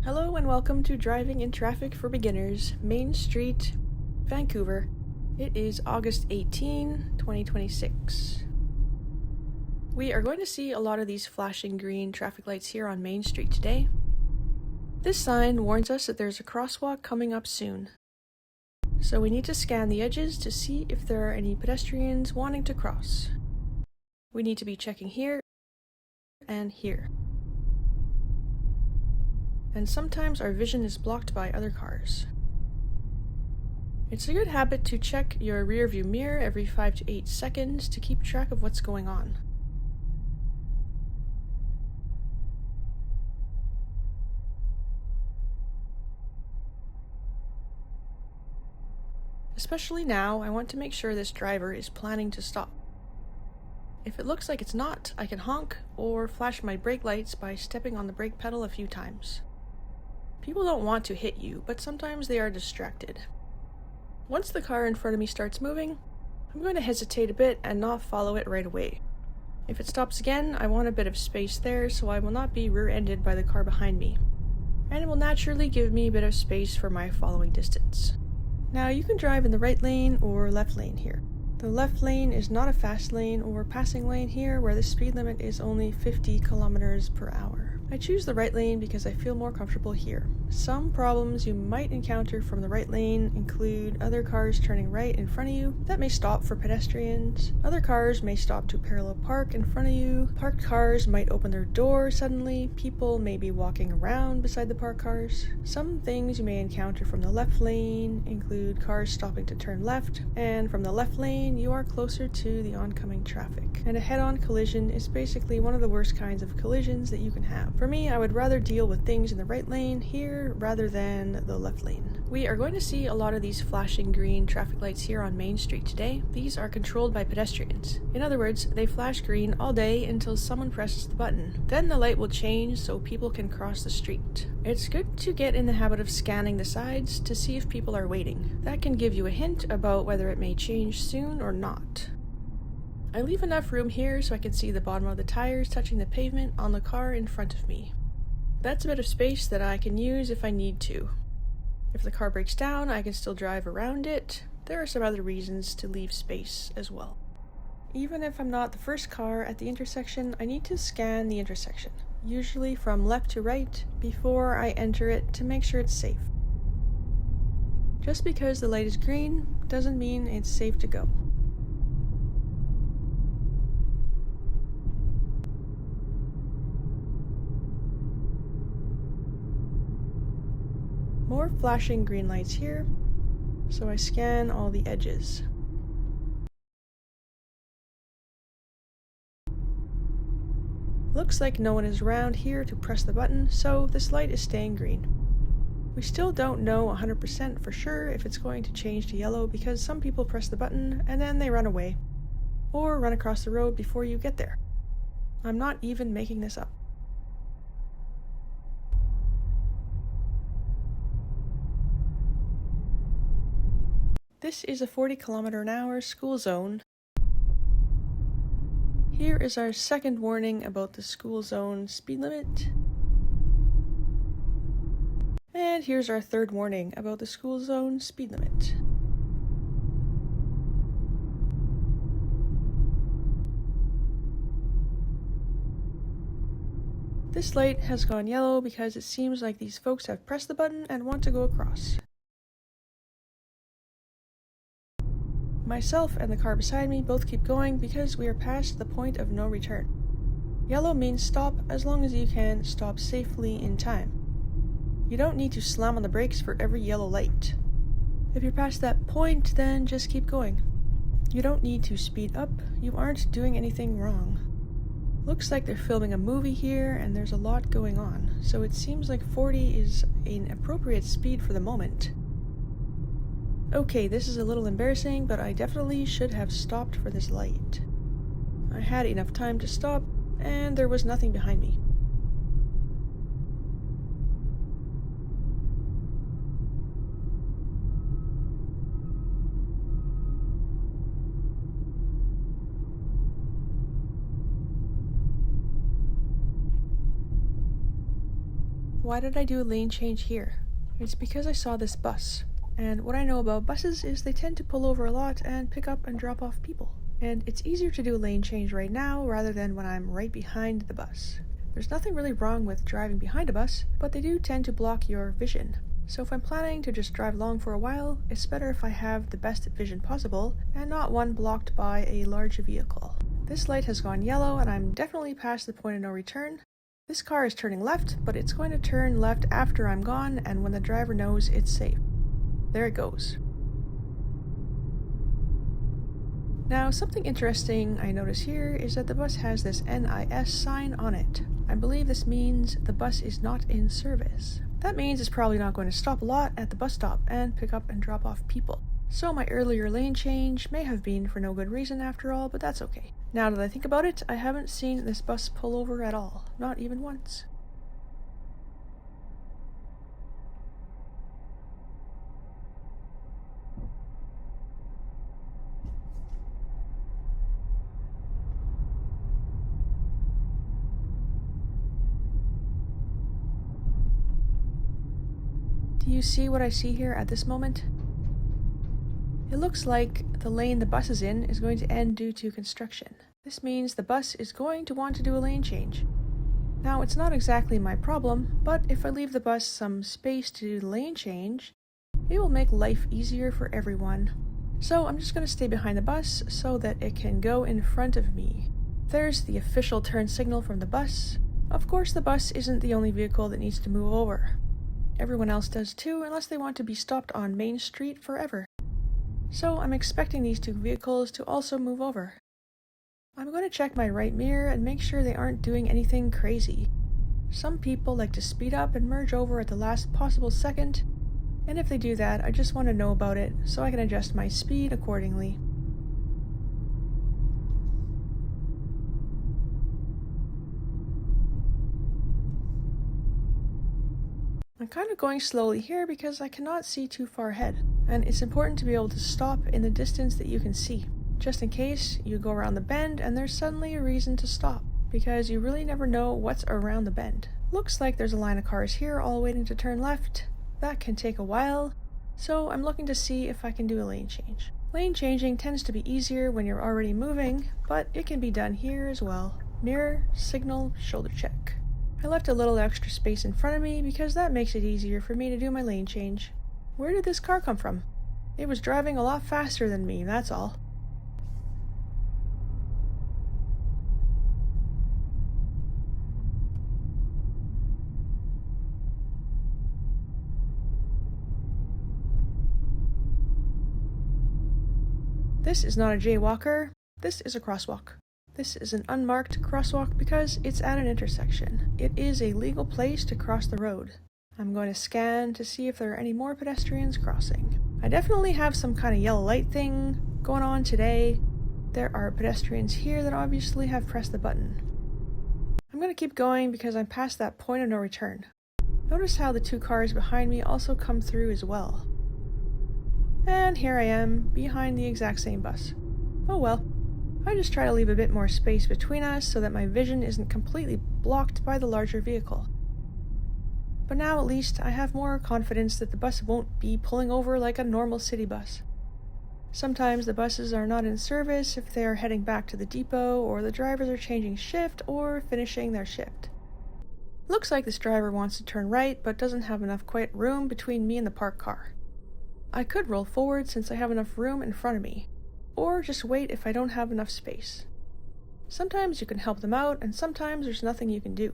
Hello and welcome to Driving in Traffic for Beginners, Main Street, Vancouver. It is August 18, 2026. We are going to see a lot of these flashing green traffic lights here on Main Street today. This sign warns us that there's a crosswalk coming up soon. So we need to scan the edges to see if there are any pedestrians wanting to cross. We need to be checking here and here. And sometimes our vision is blocked by other cars. It's a good habit to check your rearview mirror every 5 to 8 seconds to keep track of what's going on. Especially now, I want to make sure this driver is planning to stop. If it looks like it's not, I can honk or flash my brake lights by stepping on the brake pedal a few times. People don't want to hit you, but sometimes they are distracted. Once the car in front of me starts moving, I'm going to hesitate a bit and not follow it right away. If it stops again, I want a bit of space there so I will not be rear-ended by the car behind me. And it will naturally give me a bit of space for my following distance. Now you can drive in the right lane or left lane here. The left lane is not a fast lane or passing lane here where the speed limit is only 50 kilometers per hour. I choose the right lane because I feel more comfortable here. Some problems you might encounter from the right lane include other cars turning right in front of you that may stop for pedestrians. Other cars may stop to parallel park in front of you. Parked cars might open their door suddenly. People may be walking around beside the parked cars. Some things you may encounter from the left lane include cars stopping to turn left, and from the left lane you are closer to the oncoming traffic. And a head-on collision is basically one of the worst kinds of collisions that you can have. For me, I would rather deal with things in the right lane here rather than the left lane. We are going to see a lot of these flashing green traffic lights here on Main Street today. These are controlled by pedestrians. In other words, they flash green all day until someone presses the button. Then the light will change so people can cross the street. It's good to get in the habit of scanning the sides to see if people are waiting. That can give you a hint about whether it may change soon or not. I leave enough room here so I can see the bottom of the tires touching the pavement on the car in front of me. That's a bit of space that I can use if I need to. If the car breaks down, I can still drive around it. There are some other reasons to leave space as well. Even if I'm not the first car at the intersection, I need to scan the intersection, usually from left to right, before I enter it to make sure it's safe. Just because the light is green doesn't mean it's safe to go. More flashing green lights here, so I scan all the edges. Looks like no one is around here to press the button, so this light is staying green. We still don't know 100% for sure if it's going to change to yellow because some people press the button and then they run away, or run across the road before you get there. I'm not even making this up. This is a 40 km/h school zone. Here is our second warning about the school zone speed limit. And here's our third warning about the school zone speed limit. This light has gone yellow because it seems like these folks have pressed the button and want to go across. Myself and the car beside me both keep going because we are past the point of no return. Yellow means stop as long as you can stop safely in time. You don't need to slam on the brakes for every yellow light. If you're past that point, then just keep going. You don't need to speed up, you aren't doing anything wrong. Looks like they're filming a movie here and there's a lot going on, so it seems like 40 is an appropriate speed for the moment. Okay, this is a little embarrassing, but I definitely should have stopped for this light. I had enough time to stop, and there was nothing behind me. Why did I do a lane change here? It's because I saw this bus. And what I know about buses is they tend to pull over a lot and pick up and drop off people. And it's easier to do a lane change right now rather than when I'm right behind the bus. There's nothing really wrong with driving behind a bus, but they do tend to block your vision. So if I'm planning to just drive along for a while, it's better if I have the best vision possible and not one blocked by a large vehicle. This light has gone yellow and I'm definitely past the point of no return. This car is turning left, but it's going to turn left after I'm gone and when the driver knows it's safe. There it goes. Now, something interesting I notice here is that the bus has this NIS sign on it. I believe this means the bus is not in service. That means it's probably not going to stop a lot at the bus stop and pick up and drop off people. So my earlier lane change may have been for no good reason after all, but that's okay. Now that I think about it, I haven't seen this bus pull over at all, not even once. Do you see what I see here at this moment? It looks like the lane the bus is in is going to end due to construction. This means the bus is going to want to do a lane change. Now, it's not exactly my problem, but if I leave the bus some space to do the lane change, it will make life easier for everyone. So I'm just going to stay behind the bus so that it can go in front of me. There's the official turn signal from the bus. Of course, the bus isn't the only vehicle that needs to move over. Everyone else does too, unless they want to be stopped on Main Street forever. So I'm expecting these two vehicles to also move over. I'm going to check my right mirror and make sure they aren't doing anything crazy. Some people like to speed up and merge over at the last possible second, and if they do that, I just want to know about it so I can adjust my speed accordingly. I'm kind of going slowly here because I cannot see too far ahead, and it's important to be able to stop in the distance that you can see, just in case you go around the bend and there's suddenly a reason to stop, because you really never know what's around the bend. Looks like there's a line of cars here all waiting to turn left. That can take a while, so I'm looking to see if I can do a lane change. Lane changing tends to be easier when you're already moving, but it can be done here as well. Mirror, signal, shoulder check. I left a little extra space in front of me because that makes it easier for me to do my lane change. Where did this car come from? It was driving a lot faster than me, that's all. This is not a jaywalker, this is a crosswalk. This is an unmarked crosswalk because it's at an intersection. It is a legal place to cross the road. I'm going to scan to see if there are any more pedestrians crossing. I definitely have some kind of yellow light thing going on today. There are pedestrians here that obviously have pressed the button. I'm going to keep going because I'm past that point of no return. Notice how the two cars behind me also come through as well. And here I am, behind the exact same bus. Oh well. I just try to leave a bit more space between us so that my vision isn't completely blocked by the larger vehicle. But now at least I have more confidence that the bus won't be pulling over like a normal city bus. Sometimes the buses are not in service if they are heading back to the depot or the drivers are changing shift or finishing their shift. Looks like this driver wants to turn right but doesn't have enough quiet room between me and the parked car. I could roll forward since I have enough room in front of me, or just wait if I don't have enough space. Sometimes you can help them out, and sometimes there's nothing you can do.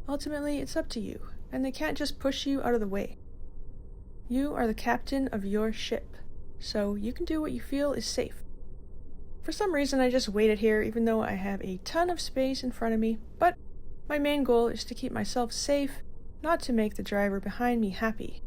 Ultimately, it's up to you, and they can't just push you out of the way. You are the captain of your ship, so you can do what you feel is safe. For some reason, I just waited here even though I have a ton of space in front of me, but my main goal is to keep myself safe, not to make the driver behind me happy.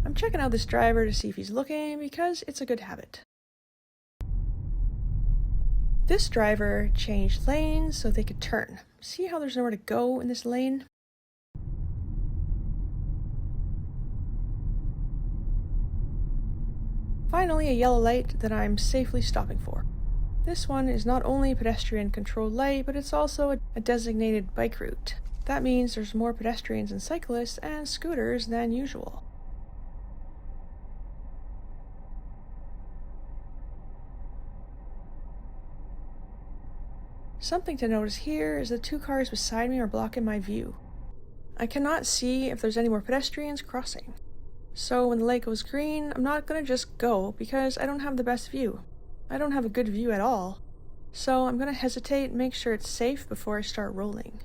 I'm checking out this driver to see if he's looking because it's a good habit. This driver changed lanes so they could turn. See how there's nowhere to go in this lane? Finally, a yellow light that I'm safely stopping for. This one is not only a pedestrian-controlled light, but it's also a designated bike route. That means there's more pedestrians and cyclists and scooters than usual. Something to notice here is the two cars beside me are blocking my view. I cannot see if there's any more pedestrians crossing. So when the light goes green, I'm not going to just go because I don't have the best view. I don't have a good view at all. So I'm going to hesitate and make sure it's safe before I start rolling.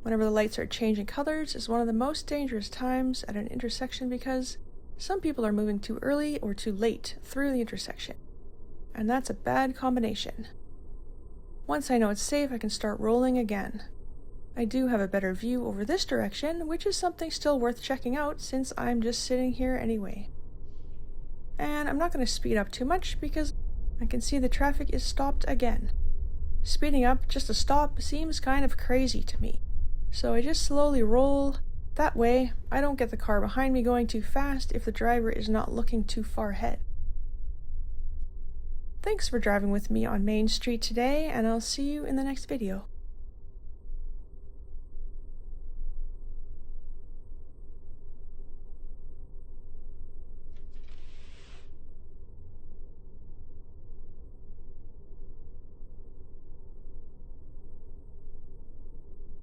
Whenever the lights are changing colors is one of the most dangerous times at an intersection because some people are moving too early or too late through the intersection. And that's a bad combination. Once I know it's safe, I can start rolling again. I do have a better view over this direction, which is something still worth checking out since I'm just sitting here anyway. And I'm not going to speed up too much because I can see the traffic is stopped again. Speeding up just to stop seems kind of crazy to me. So I just slowly roll. That way, I don't get the car behind me going too fast if the driver is not looking too far ahead. Thanks for driving with me on Main Street today, and I'll see you in the next video.